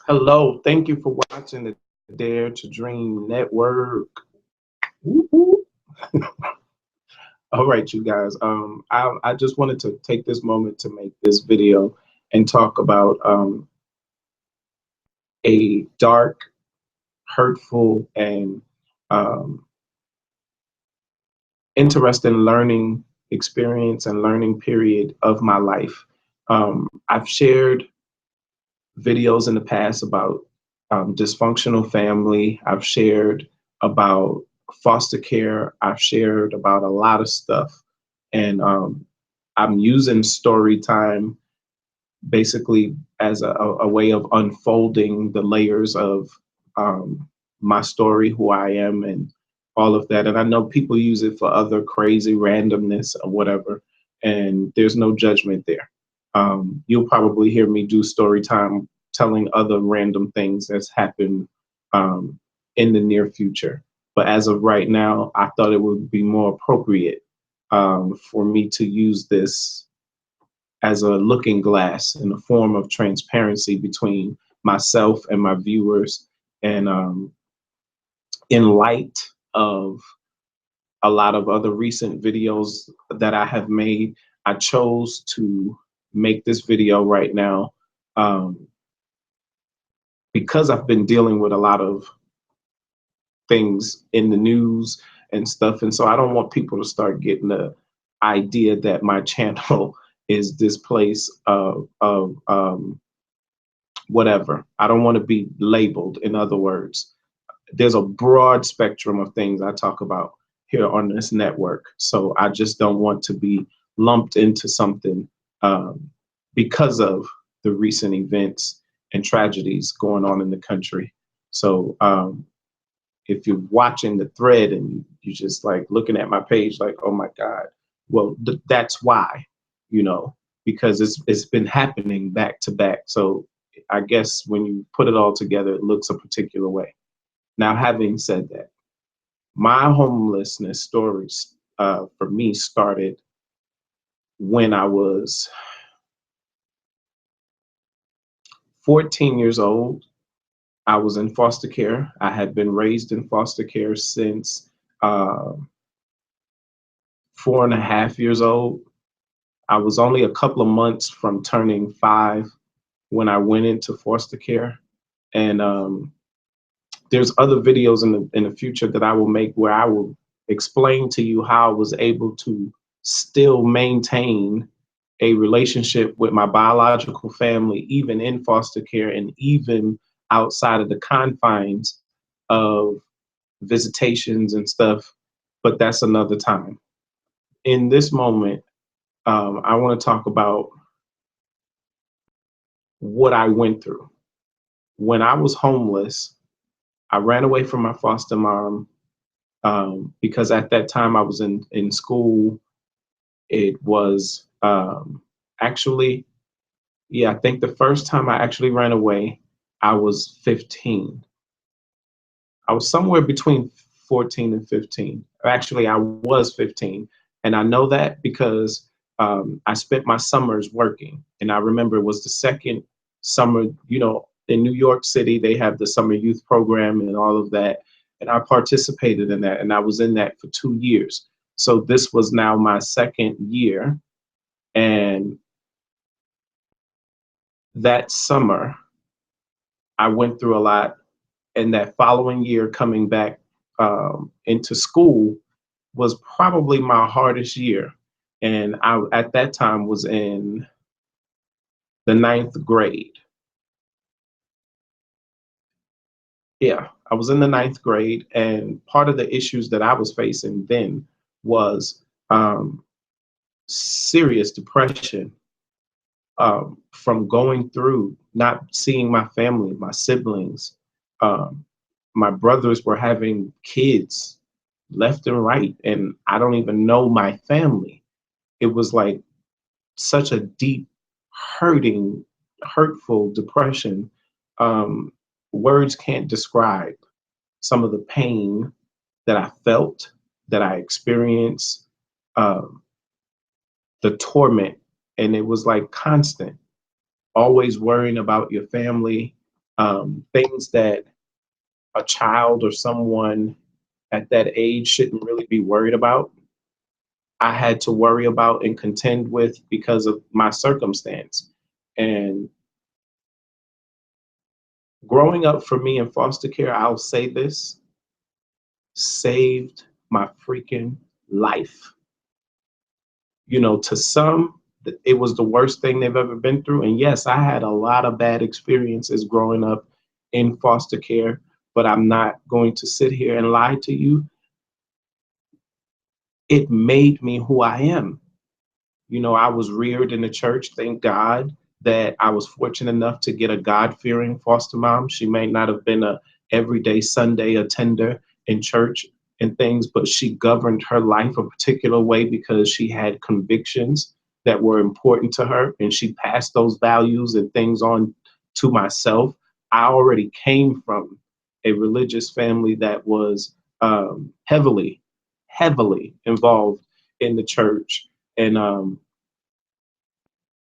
Hello, thank you for watching the Dare to Dream Network. Woo-hoo. All right, you guys. I just wanted to take this moment to make this video and talk about a dark, hurtful, and um, interesting learning experience and learning period of my life. I've shared videos in the past about dysfunctional family. I've shared about foster care. I've shared about a lot of stuff. And I'm using story time basically as a way of unfolding the layers of um, my story, who I am, and all of that. And I know people use it for other crazy randomness or whatever, and there's no judgment there. You'll probably hear me do story time telling other random things that's happened um, in the near future. But as of right now, I thought it would be more appropriate for me to use this as a looking glass in a form of transparency between myself and my viewers. And in light of a lot of other recent videos that I have made, I chose to make this video right now um, because I've been dealing with a lot of things in the news and stuff. And so I don't want people to start getting the idea that my channel is this place of whatever. I don't want to be labeled. In other words, there's a broad spectrum of things I talk about here on this network. So I just don't want to be lumped into something because of the recent events and tragedies going on in the country. So if you're watching the thread and you're just like looking at my page like, oh my God, well, that's why, you know, because it's been happening back to back. So I guess when you put it all together, it looks a particular way. Now, having said that, my homelessness stories for me started when I was 14 years old. I was in foster care. I had been raised in foster care since uh, 4.5 years old. I was only a couple of months from turning 5 when I went into foster care. And there's other videos in the future that I will make where I will explain to you how I was able to still maintain a relationship with my biological family, even in foster care and even outside of the confines of visitations and stuff. But that's another time. In this moment, I want to talk about what I went through. When I was homeless, I ran away from my foster mom because at that time I was in school. It was actually, yeah, I think the first time I actually ran away, I was 15. I was somewhere between 14 and 15. Actually, I was 15. And I know that because I spent my summers working. And I remember it was the second summer, you know, in New York City, they have the summer youth program and all of that. And I participated in that. And I was in that for 2 years. So this was now my second year. And that summer, I went through a lot. And that following year, coming back into school was probably my hardest year. And I, at that time, was in the ninth grade. Yeah, I was in the ninth grade. And part of the issues that I was facing then was serious depression from going through not seeing my family, my siblings. Um, my brothers were having kids left and right, and I don't even know my family. It was like such a deep, hurting, hurtful depression. Um, Words can't describe some of the pain that I felt, that I experienced, um, the torment, and it was like constant, always worrying about your family, things that a child or someone at that age shouldn't really be worried about, I had to worry about and contend with because of my circumstance. And growing up for me in foster care, I'll say this, saved my freaking life. You know, to some, it was the worst thing they've ever been through. And yes, I had a lot of bad experiences growing up in foster care, but I'm not going to sit here and lie to you. It made me who I am. You know, I was reared in the church. Thank God that I was fortunate enough to get a God-fearing foster mom. She may not have been a everyday Sunday attender in church and things, but she governed her life a particular way because she had convictions that were important to her, and she passed those values and things on to myself. I already came from a religious family that was heavily, heavily involved in the church. And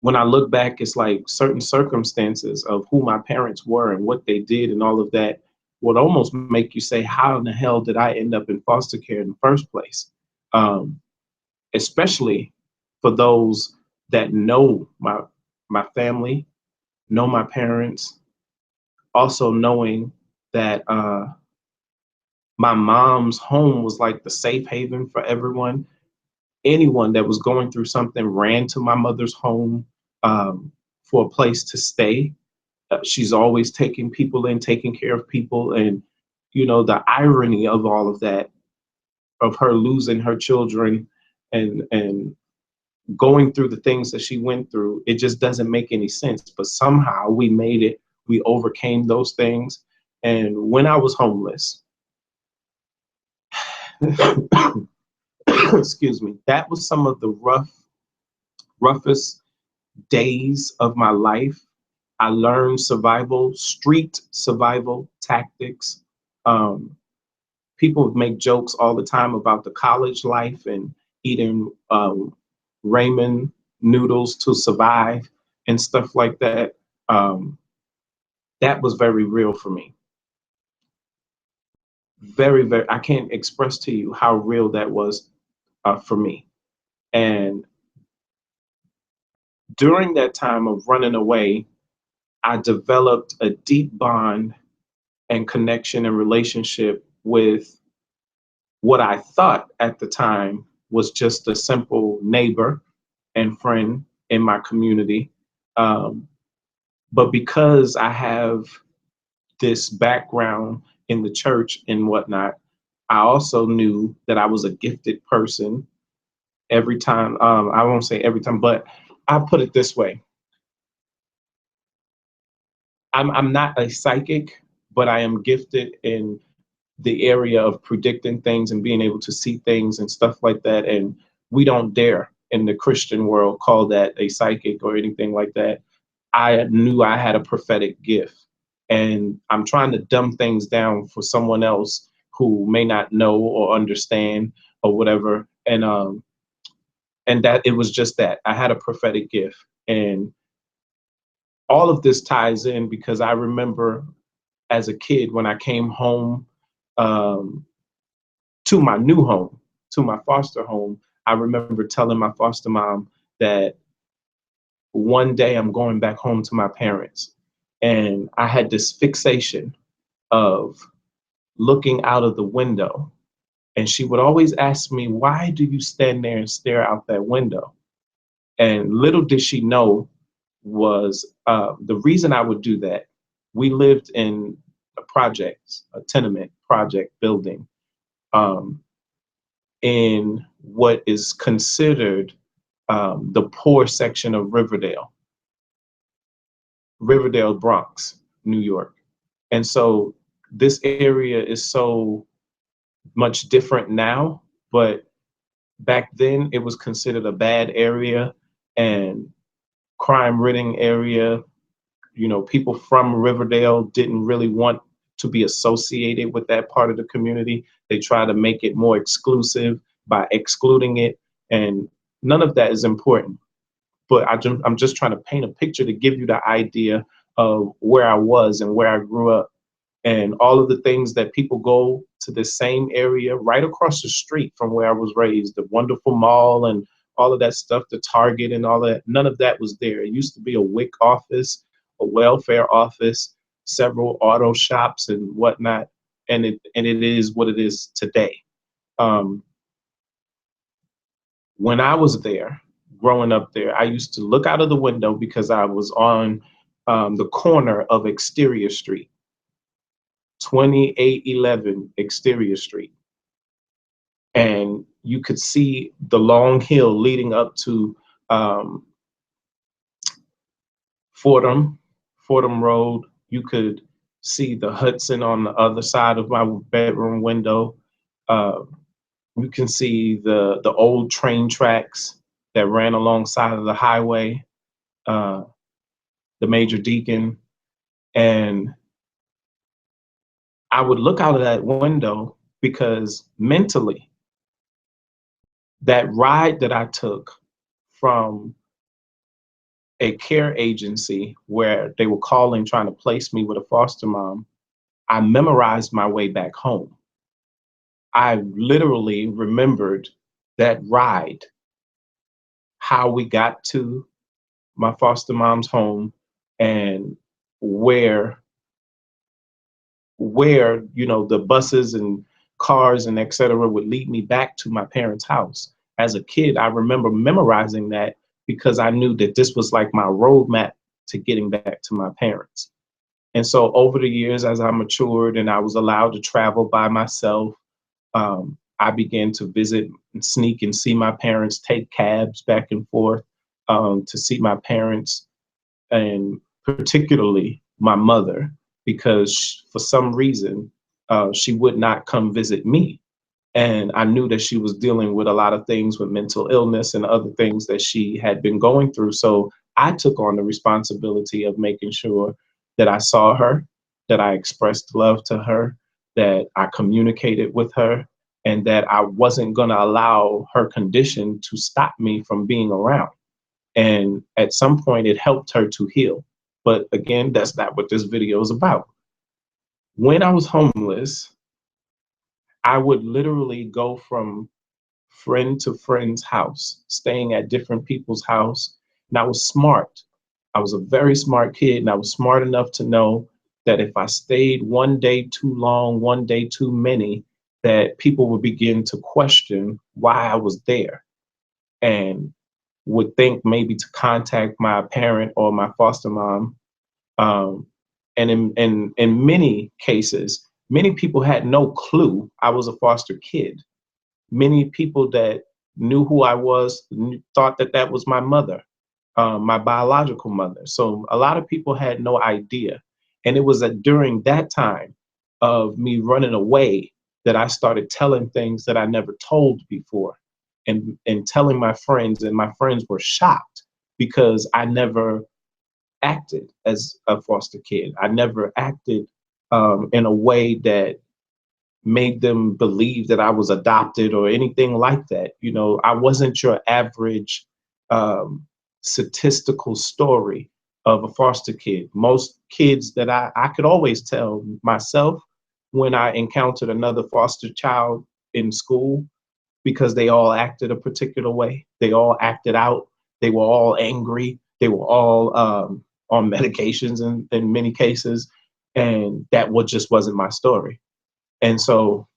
when I look back, it's like certain circumstances of who my parents were and what they did and all of that would almost make you say, how in the hell did I end up in foster care in the first place? Um, Especially for those that know my family, know my parents, also knowing that my mom's home was like the safe haven for everyone. Anyone that was going through something ran to my mother's home for a place to stay. She's always taking people in, taking care of people. And, you know, the irony of all of that, of her losing her children and going through the things that she went through, it just doesn't make any sense. But somehow we made it, we overcame those things. And when I was homeless, excuse me, that was some of the roughest days of my life. I learned survival, street survival tactics. Um, People make jokes all the time about the college life and eating ramen noodles to survive and stuff like that. Um, that was very real for me. Very, very, I can't express to you how real that was for me. And during that time of running away, I developed a deep bond and connection and relationship with what I thought at the time was just a simple neighbor and friend in my community. Um, but because I have this background in the church and whatnot, I also knew that I was a gifted person. Every time, I won't say every time, but I put it this way. I'm not a psychic, but I am gifted in the area of predicting things and being able to see things and stuff like that. And we don't dare in the Christian world call that a psychic or anything like that. I knew I had a prophetic gift, and I'm trying to dumb things down for someone else who may not know or understand or whatever. And that it was just that I had a prophetic gift. And all of this ties in because I remember as a kid when I came home um, to my new home, to my foster home, I remember telling my foster mom that one day I'm going back home to my parents. And I had this fixation of looking out of the window. And she would always ask me, why do you stand there and stare out that window? And little did she know was the reason I would do that. We lived in a project, a tenement project building um, in what is considered the poor section of Riverdale, Bronx, New York. And so this area is so much different now, but back then it was considered a bad area and crime-ridden area. You know, people from Riverdale didn't really want to be associated with that part of the community. They try to make it more exclusive by excluding it, and none of that is important. But I'm just trying to paint a picture to give you the idea of where I was and where I grew up, and all of the things that people go to the same area right across the street from where I was raised, the wonderful mall and all of that stuff, the Target and all that. None of that was there. It used to be a WIC office, a welfare office, several auto shops and whatnot. And it is what it is today. Um, when I was there, growing up there, I used to look out of the window because I was on the corner of Exterior Street, 2811 Exterior Street. And you could see the long hill leading up to um, Fordham, Fordham Road. You could see the Hudson on the other side of my bedroom window. Uh, you can see the old train tracks that ran alongside of the highway, uh, the Major Deacon. And I would look out of that window because mentally, that ride that I took from a care agency where they were calling trying to place me with a foster mom, I memorized my way back home. I literally remembered that ride, how we got to my foster mom's home, and where the buses and cars and et cetera would lead me back to my parents' house. As a kid, I remember memorizing that because I knew that this was like my roadmap to getting back to my parents. And so over the years, as I matured and I was allowed to travel by myself, I began to visit and sneak and see my parents, take cabs back and forth to see my parents, and particularly my mother, because for some reason she would not come visit me. And I knew that she was dealing with a lot of things with mental illness and other things that she had been going through. So I took on the responsibility of making sure that I saw her, that I expressed love to her, that I communicated with her, and that I wasn't going to allow her condition to stop me from being around. And at some point, it helped her to heal. But again, that's not what this video is about. When I was homeless, I would literally go from friend to friend's house, staying at different people's house. And I was smart. I was a very smart kid, and I was smart enough to know that if I stayed one day too long, one day too many, that people would begin to question why I was there, and would think maybe to contact my parent or my foster mom. Um, and in many cases, many people had no clue I was a foster kid. Many people that knew who I was thought that that was my mother, my biological mother. So a lot of people had no idea. And it was during that time of me running away that I started telling things that I never told before, and telling my friends, and my friends were shocked because I never acted as a foster kid. I never acted in a way that made them believe that I was adopted or anything like that. You know, I wasn't your average um, statistical story of a foster kid. Most kids that I could always tell myself when I encountered another foster child in school, because they all acted a particular way. They all acted out. They were all angry. They were all on medications in many cases. And that just wasn't my story. And so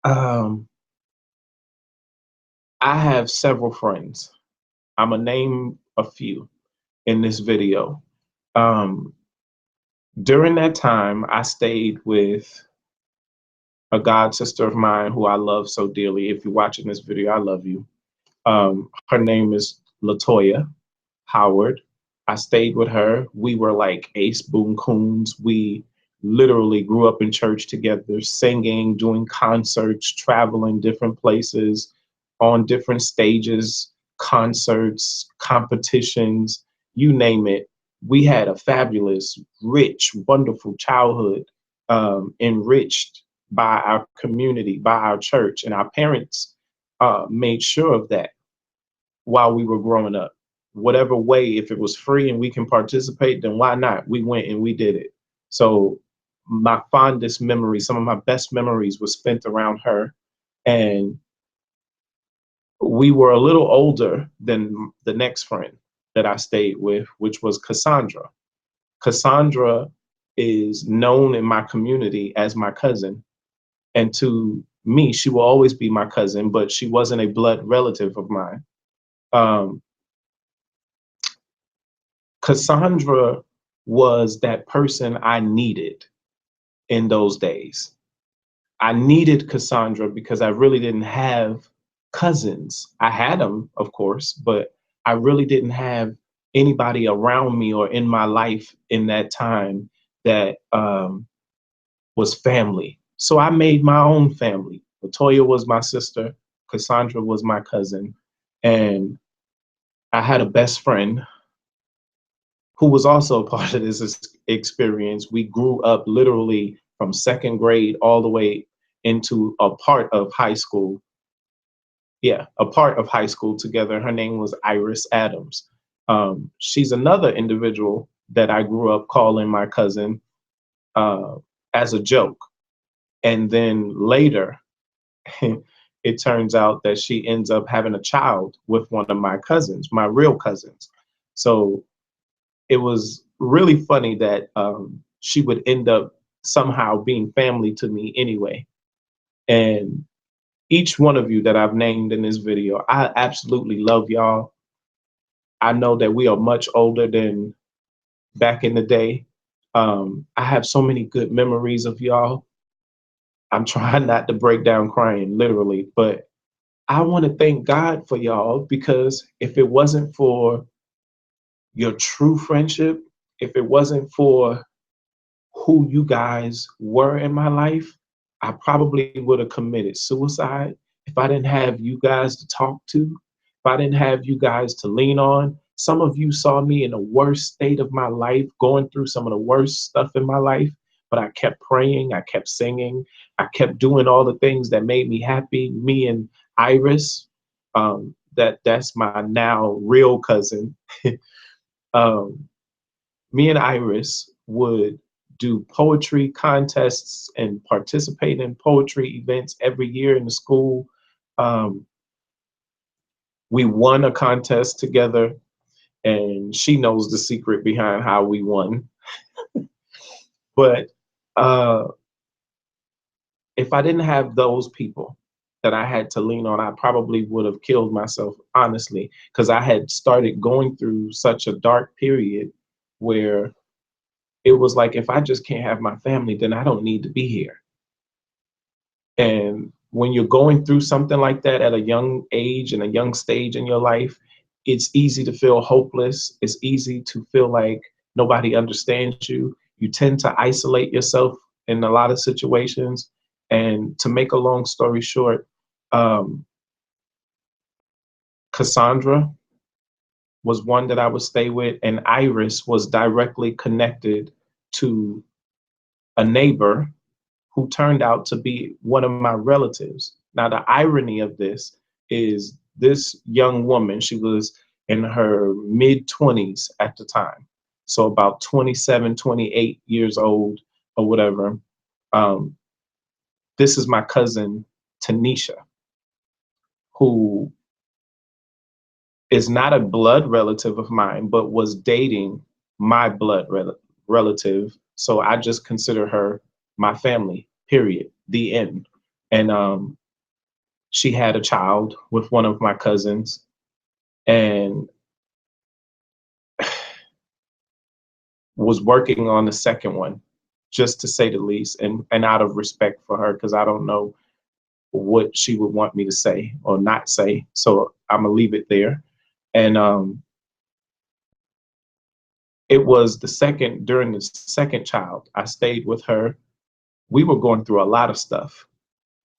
um, I have several friends. I'm gonna name a few in this video. Um, During that time, I stayed with a god sister of mine who I love so dearly. If you're watching this video, I love you. Her name is Latoya Howard. I stayed with her. We were like ace boon coons. We literally grew up in church together, singing, doing concerts, traveling different places, on different stages, concerts, competitions, you name it. We had a fabulous, rich, wonderful childhood, enriched by our community, by our church, and our parents made sure of that while we were growing up. whatever way, if it was free and we can participate, then why not? We went and we did it. So my fondest memories, some of my best memories was spent around her. And we were a little older than the next friend that I stayed with, which was Cassandra. Cassandra is known in my community as my cousin. And to me, she will always be my cousin, but she wasn't a blood relative of mine. Um, Cassandra was that person I needed in those days. I needed Cassandra because I really didn't have cousins. I had them, of course, but I really didn't have anybody around me or in my life in that time that was family. So I made my own family. Latoya was my sister, Cassandra was my cousin, and I had a best friend who was also a part of this experience. We grew up literally from second grade all the way into a part of high school. Yeah, a part of high school together. Her name was Iris Adams. She's another individual that I grew up calling my cousin uh, as a joke. And then later, it turns out that she ends up having a child with one of my cousins, my real cousins. So it was really funny that she would end up somehow being family to me anyway. And each one of you that I've named in this video, I absolutely love y'all. I know that we are much older than back in the day. I have so many good memories of y'all. I'm trying not to break down crying, literally, but I want to thank God for y'all, because if it wasn't for your true friendship, if it wasn't for who you guys were in my life, I probably would have committed suicide if I didn't have you guys to talk to, if I didn't have you guys to lean on. Some of you saw me in the worst state of my life, going through some of the worst stuff in my life, but I kept praying, I kept singing, I kept doing all the things that made me happy. Me and Iris, that's my now real cousin. um, Me and Iris would do poetry contests and participate in poetry events every year in the school. Um, we won a contest together, and she knows the secret behind how we won. But uh, if I didn't have those people that I had to lean on, I probably would have killed myself, honestly, because I had started going through such a dark period where it was like, if I just can't have my family, then I don't need to be here. And when you're going through something like that at a young age and a young stage in your life, it's easy to feel hopeless. It's easy to feel like nobody understands you. You tend to isolate yourself in a lot of situations. And to make a long story short, um, Cassandra was one that I would stay with, and Iris was directly connected to a neighbor who turned out to be one of my relatives. Now, the irony of this is, this young woman, she was in her mid 20s at the time. So about 27, 28 years old or whatever. Um, this is my cousin, Tanisha, who is not a blood relative of mine, but was dating my relative. So I just consider her my family, period, the end. And she had a child with one of my cousins, and was working on the second one, just to say the least, and out of respect for her, because I don't know what she would want me to say or not say. So I'm gonna leave it there. And it was during the second child, I stayed with her. We were going through a lot of stuff.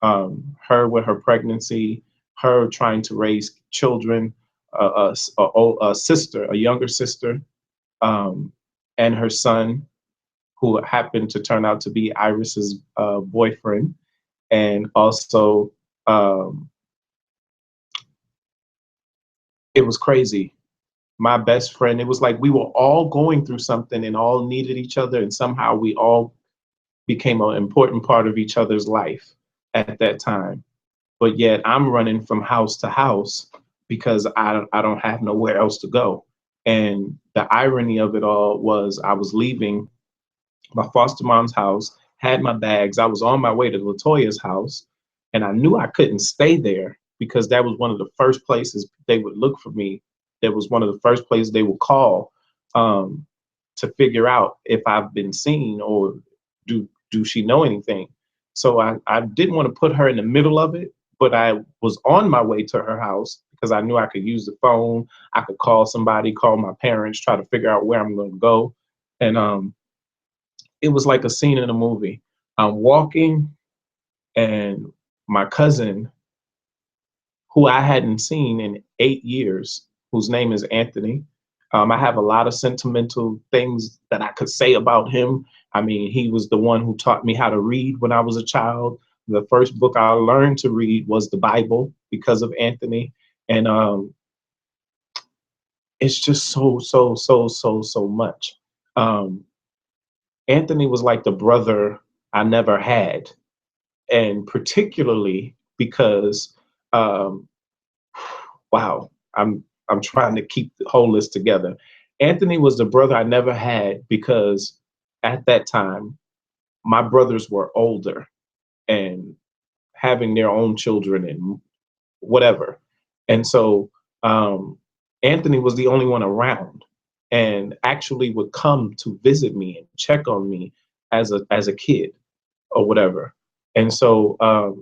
Her with her pregnancy, her trying to raise children, a sister, a younger sister, and her son, who happened to turn out to be Iris's boyfriend. And also, um, it was crazy. my best friend. It was like we were all going through something and all needed each other, and somehow we all became an important part of each other's life at that time. But yet I'm running from house to house because I don't have nowhere else to go. And the irony of it all was I was leaving my foster mom's house, had my bags. I was on my way to Latoya's house, and I knew I couldn't stay there because that was one of the first places they would look for me. That was one of the first places they would call um, to figure out if I've been seen or do she know anything. So I didn't want to put her in the middle of it, but I was on my way to her house because I knew I could use the phone. I could call somebody, call my parents, try to figure out where I'm going to go. And it was like a scene in a movie. I'm walking, and my cousin, who I hadn't seen in 8 years, whose name is Anthony. I have a lot of sentimental things that I could say about him. I mean, he was the one who taught me how to read when I was a child. The first book I learned to read was the Bible because of Anthony. And it's just so much. Um, Anthony was like the brother I never had, and particularly because um, wow, I'm trying to keep the whole list together. Anthony was the brother I never had because at that time my brothers were older and having their own children and whatever, and so um, Anthony was the only one around and actually would come to visit me and check on me as a kid or whatever. And so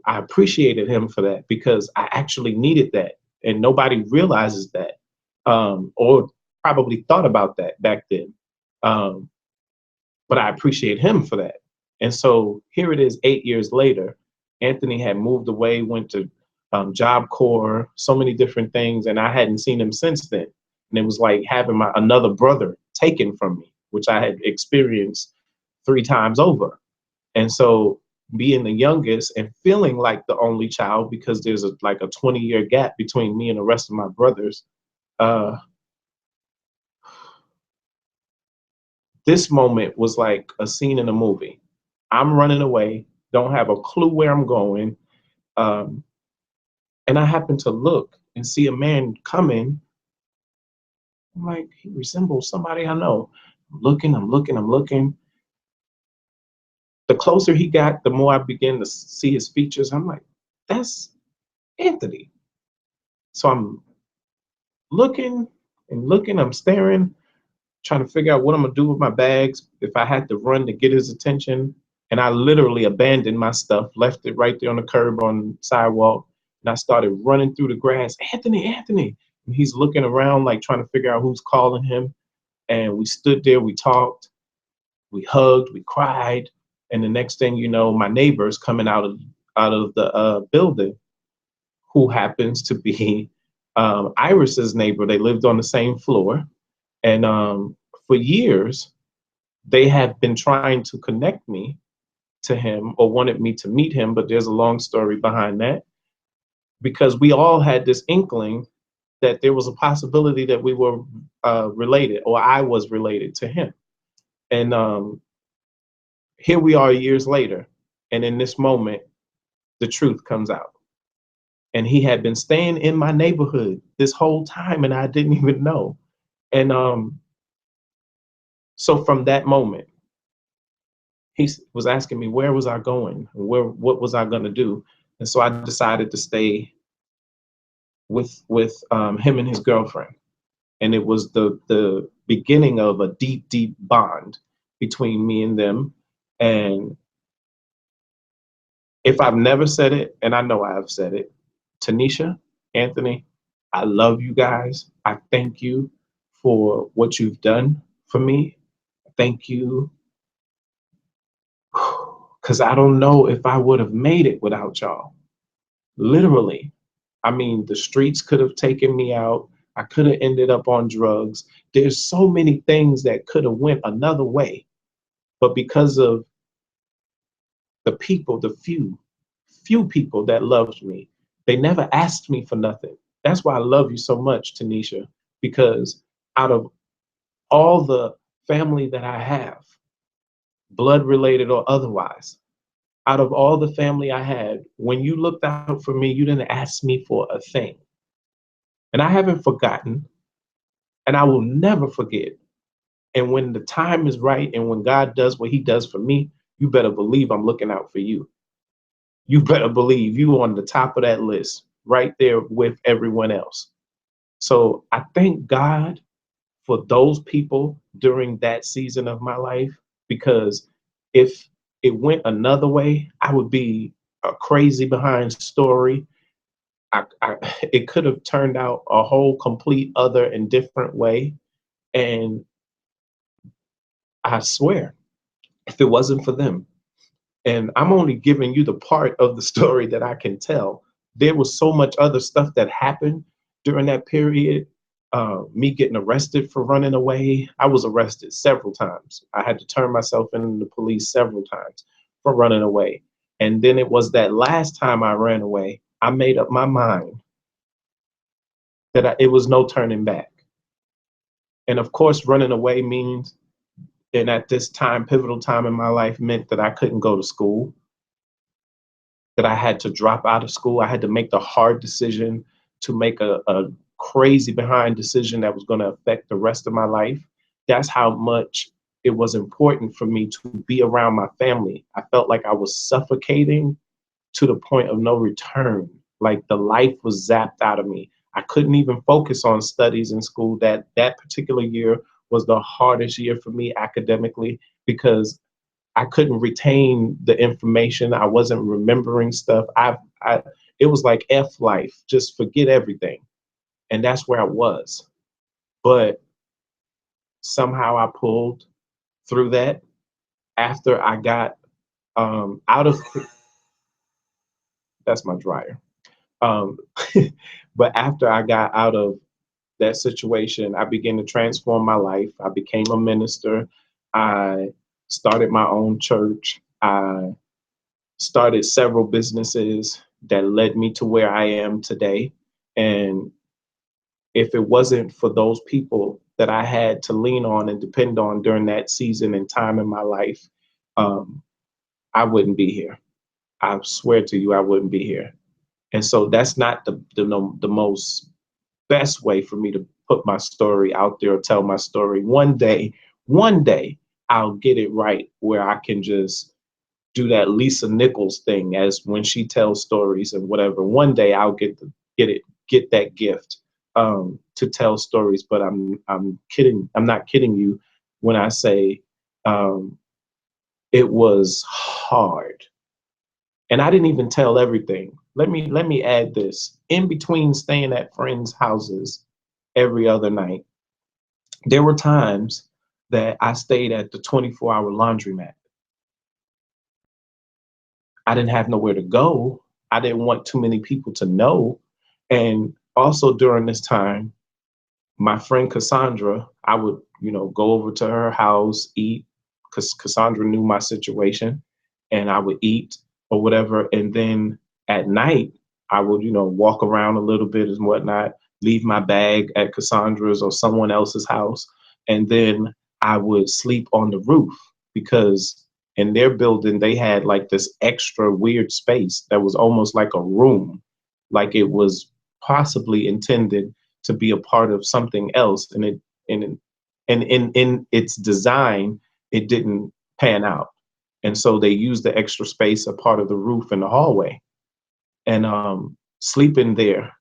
I appreciated him for that because I actually needed that. And nobody realizes that or probably thought about that back then. Um, but I appreciate him for that. And so here it is 8 years later. Anthony had moved away, went to Job Corps, so many different things. And I hadn't seen him since then. And it was like having my another brother taken from me, which I had experienced 3 times over. And so being the youngest and feeling like the only child because there's like a 20-year gap between me and the rest of my brothers, uh, this moment was like a scene in a movie. I'm running away, don't have a clue where I'm going. Um, and I happen to look and see a man coming. I'm like, he resembles somebody I know. I'm looking. The closer he got, the more I began to see his features. I'm like, that's Anthony. So I'm looking and looking, I'm staring, trying to figure out what I'm gonna do with my bags if I had to run to get his attention. And I literally abandoned my stuff, left it right there on the curb on the sidewalk, and I started running through the grass. Anthony, Anthony. And he's looking around like trying to figure out who's calling him. And we stood there, we talked, we hugged, we cried. And the next thing you know, my neighbor's coming out of the building, who happens to be Iris's neighbor. They lived on the same floor. And for years, they have been trying to connect me to him or wanted me to meet him, but there's a long story behind that because we all had this inkling that there was a possibility that we were related or I was related to him. And here we are years later. And in this moment, the truth comes out. And he had been staying in my neighborhood this whole time and I didn't even know. And so from that moment, he was asking me where was I going, what was I going to do, and so I decided to stay with him and his girlfriend, and it was the beginning of a deep bond between me and them. And if I've never said it, and I know I've said it, Tanisha, Anthony, I love you guys. I thank you for what you've done for me. Thank you, because I don't know if I would have made it without y'all. Literally. I mean, the streets could have taken me out. I could have ended up on drugs. There's so many things that could have went another way. But because of the people, the few people that loved me, they never asked me for nothing. That's why I love you so much, Tanisha, because Out of all the family that I have, blood related or otherwise, out of all the family I had, when you looked out for me, you didn't ask me for a thing. And I haven't forgotten, and I will never forget. And when the time is right and when God does what he does for me, you better believe I'm looking out for you. You better believe you on the top of that list, right there with everyone else. So I thank God for those people during that season of my life, because if it went another way, I would be a crazy behind story. It could have turned out a whole complete other and different way. And I swear, if it wasn't for them, and I'm only giving you the part of the story that I can tell. There was so much other stuff that happened during that period. Me getting arrested for running away. I was arrested several times. I had to turn myself in to the police several times for running away. And then it was that last time I ran away, I made up my mind that it was no turning back. And of course, running away means, and at this time, pivotal time in my life, meant that I couldn't go to school, that I had to drop out of school. I had to make the hard decision to make a crazy behind decision that was going to affect the rest of my life. That's how much it was important for me to be around my family. I felt like I was suffocating to the point of no return. Like the life was zapped out of me. I couldn't even focus on studies in school. That particular year was the hardest year for me academically, because I couldn't retain the information. I wasn't remembering stuff. I it was like F life, just forget everything. And that's where I was. But somehow I pulled through that after I got out of, that's my dryer. Um, but after I got out of that situation, I began to transform my life. I became a minister. I started my own church. I started several businesses that led me to where I am today. And if it wasn't for those people that I had to lean on and depend on during that season and time in my life, um, I wouldn't be here. I swear to you, I wouldn't be here. And so that's not the most best way for me to put my story out there or tell my story. One day, I'll get it right where I can just do that Lisa Nichols thing, as when she tells stories and whatever. One day I'll get that gift to tell stories. But I'm kidding. I'm not kidding you when I say um, it was hard, and I didn't even tell everything. Let me add this. In between staying at friends' houses every other night, there were times that I stayed at the 24-hour laundromat. I didn't have nowhere to go. I didn't want too many people to know. And also during this time, my friend Cassandra, I would, go over to her house, eat, because Cassandra knew my situation, and I would eat or whatever. And then at night, I would, walk around a little bit and whatnot, leave my bag at Cassandra's or someone else's house. And then I would sleep on the roof, because in their building, they had like this extra weird space that was almost like a room, like it was possibly intended to be a part of something else. And in its design, it didn't pan out. And so they used the extra space, a part of the roof in the hallway. And sleeping there,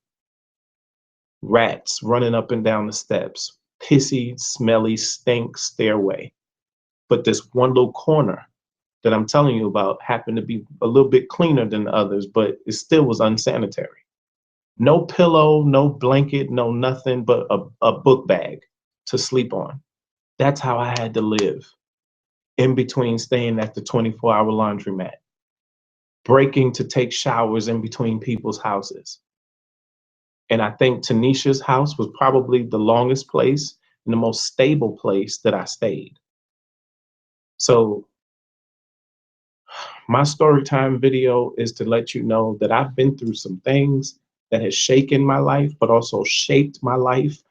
rats running up and down the steps, pissy, smelly, stink stairway. But this one little corner that I'm telling you about happened to be a little bit cleaner than the others, but it still was unsanitary. No pillow, no blanket, no nothing but a book bag to sleep on. That's how I had to live, in between staying at the 24-hour laundromat, breaking to take showers in between people's houses. And I think Tanisha's house was probably the longest place and the most stable place that I stayed. So my story time video is to let you know that I've been through some things that has shaken my life, but also shaped my life.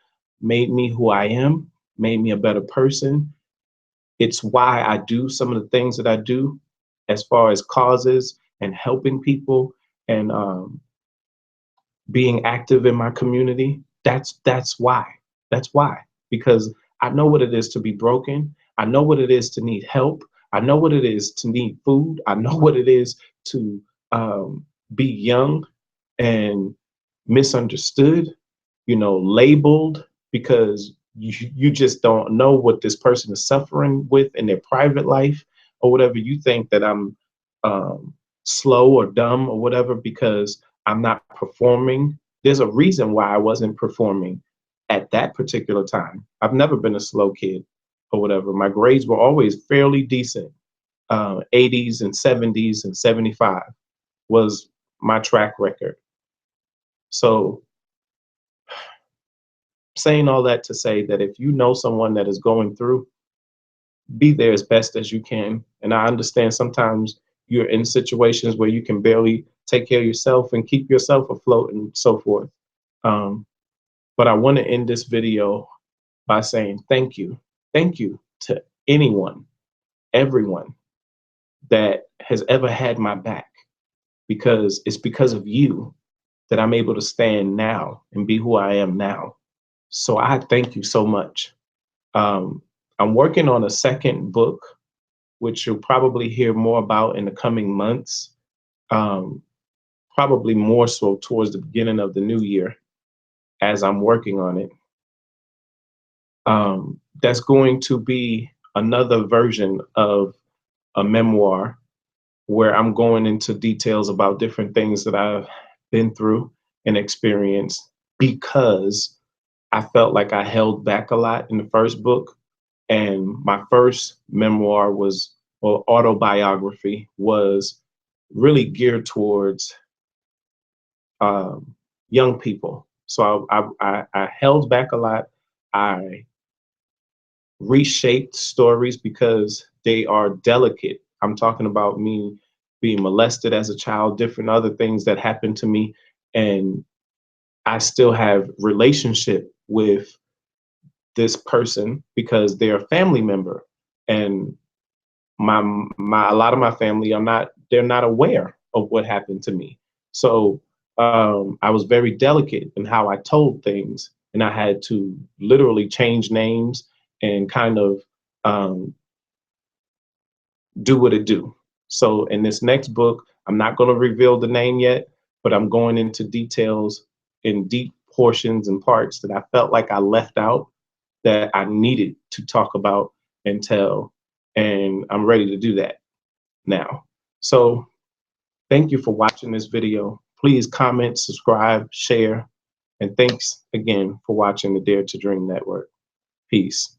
made me who I am, made me a better person. It's why I do some of the things that I do as far as causes and helping people and being active in my community. That's why. That's why. Because I know what it is to be broken. I know what it is to need help. I know what it is to need food. I know what it is to be young and misunderstood, labeled because you just don't know what this person is suffering with in their private life or whatever. You think that I'm slow or dumb or whatever because I'm not performing. There's a reason why I wasn't performing at that particular time. I've never been a slow kid or whatever. My grades were always fairly decent. 80s and 70s and 75 was my track record. So saying all that to say that if you know someone that is going through, be there as best as you can. And I understand sometimes you're in situations where you can barely take care of yourself and keep yourself afloat and so forth. Um, but I want to end this video by saying thank you. Thank you to anyone, everyone that has ever had my back, because it's because of you that I'm able to stand now and be who I am now. So I thank you so much. Um, I'm working on a second book, which you'll probably hear more about in the coming months, probably more so towards the beginning of the new year as I'm working on it. That's going to be another version of a memoir where I'm going into details about different things that I've been through and experienced because I felt like I held back a lot in the first book. And my first memoir was, well, autobiography was really geared towards young people. So I held back a lot. I reshaped stories because they are delicate. I'm talking about me being molested as a child, different other things that happened to me. And I still have relationship with this person because they're a family member. And my a lot of my family are not, they're not aware of what happened to me. So I was very delicate in how I told things, and I had to literally change names and kind of um, do what it do. So in this next book, I'm not going to reveal the name yet, but I'm going into details in deep portions and parts that I felt like I left out that I needed to talk about and tell. And I'm ready to do that now. So thank you for watching this video. Please comment, subscribe, share, and thanks again for watching the Dare to Dream Network. Peace.